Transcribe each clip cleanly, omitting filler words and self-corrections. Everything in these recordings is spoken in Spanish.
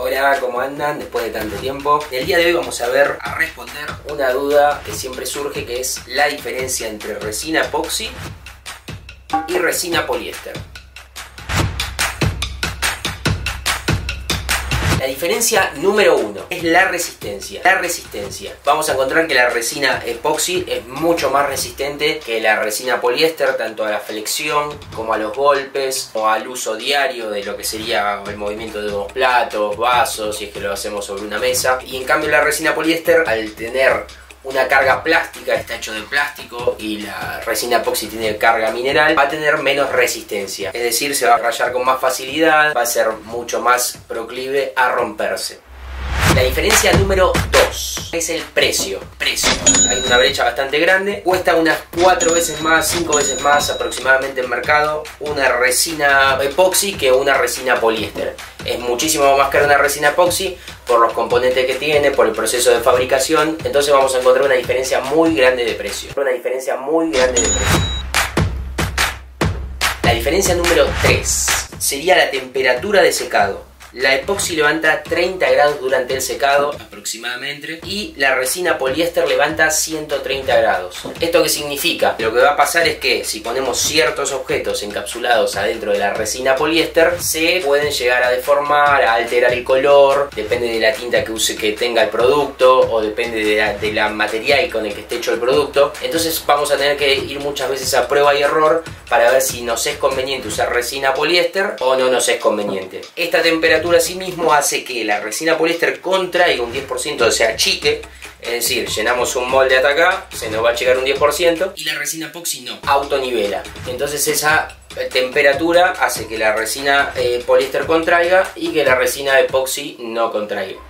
Hola, ¿cómo andan? Después de tanto tiempo. En el día de hoy vamos a responder una duda que siempre surge, que es la diferencia entre resina epoxi y resina poliéster. La diferencia número uno es la resistencia. Vamos a encontrar que la resina epoxi es mucho más resistente que la resina poliéster, tanto a la flexión como a los golpes o al uso diario de lo que sería el movimiento de unos platos, vasos, si es que lo hacemos sobre una mesa. Y en cambio la resina poliéster, al tener una carga plástica, está hecho de plástico, y la resina epoxi tiene carga mineral, va a tener menos resistencia, es decir, se va a rayar con más facilidad, va a ser mucho más proclive a romperse. La diferencia número 2 es el precio. Hay una brecha bastante grande. Cuesta unas 4 veces más, 5 veces más aproximadamente en mercado una resina epoxi que una resina poliéster. Es muchísimo más cara una resina epoxi por los componentes que tiene, por el proceso de fabricación. Entonces vamos a encontrar una diferencia muy grande de precio. La diferencia número 3 sería la temperatura de secado. La epoxi levanta 30 grados durante el secado aproximadamente y la resina poliéster levanta 130 grados. ¿Esto qué significa? Lo que va a pasar es que si ponemos ciertos objetos encapsulados adentro de la resina poliéster, se pueden llegar a deformar, a alterar el color, depende de la tinta que tenga el producto o depende de la material con el que esté hecho el producto. Entonces vamos a tener que ir muchas veces a prueba y error para ver si nos es conveniente usar resina poliéster o no nos es conveniente. Esta temperatura asimismo hace que la resina poliéster contraiga un 10%, o sea, achique. Es decir, llenamos un molde hasta acá, se nos va a achicar un 10%, y la resina epoxi no, autonivela. Entonces esa temperatura hace que la resina poliéster contraiga y que la resina epoxi no contraiga.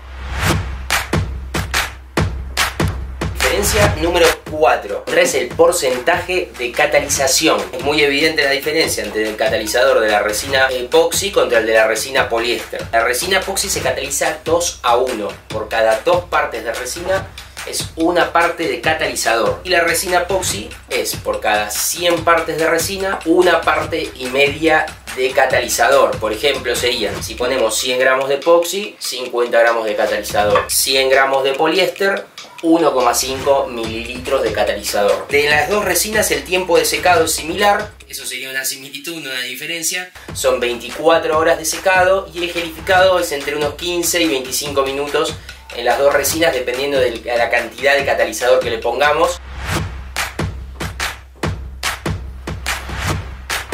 Diferencia número 4 es el porcentaje de catalización. Es muy evidente la diferencia entre el catalizador de la resina epoxi contra el de la resina poliéster. La resina epoxi se cataliza 2 a 1. Por cada 2 partes de resina es una parte de catalizador. Y la resina epoxi es por cada 100 partes de resina, una parte y media de catalizador. Por ejemplo, serían, si ponemos 100 gramos de epoxi, 50 gramos de catalizador. 100 gramos de poliéster, 1,5 mililitros de catalizador. De las dos resinas el tiempo de secado es similar. Eso sería una similitud, no una diferencia. Son 24 horas de secado y el gelificado es entre unos 15 y 25 minutos en las dos resinas, dependiendo de la cantidad de catalizador que le pongamos.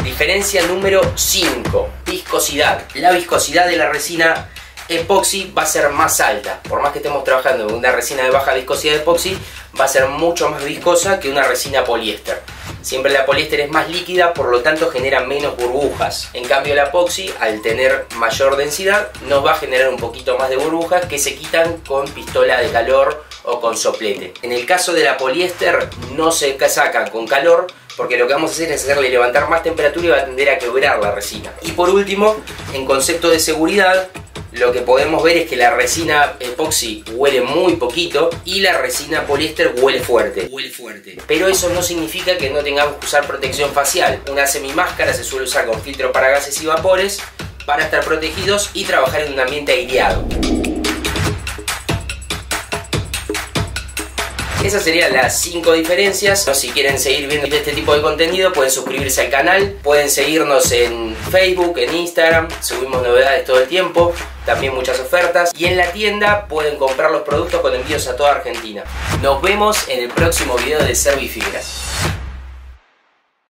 Diferencia número 5, viscosidad. La viscosidad de la resina epoxi va a ser más alta. Por más que estemos trabajando en una resina de baja viscosidad de epoxi, va a ser mucho más viscosa que una resina poliéster. Siempre la poliéster es más líquida, por lo tanto genera menos burbujas. En cambio la epoxi, al tener mayor densidad, nos va a generar un poquito más de burbujas que se quitan con pistola de calor o con soplete. En el caso de la poliéster no se sacan con calor, porque lo que vamos a hacer es hacerle levantar más temperatura y va a tender a quebrar la resina. Y por último, en concepto de seguridad, lo que podemos ver es que la resina epoxi huele muy poquito y la resina poliéster huele fuerte. Pero eso no significa que no tengamos que usar protección facial. Una semimáscara se suele usar con filtro para gases y vapores para estar protegidos y trabajar en un ambiente aireado. Esas serían las 5 diferencias. Si quieren seguir viendo este tipo de contenido, pueden suscribirse al canal, pueden seguirnos en Facebook, en Instagram, subimos novedades todo el tiempo, también muchas ofertas, y en la tienda pueden comprar los productos con envíos a toda Argentina. Nos vemos en el próximo video de Servifibras.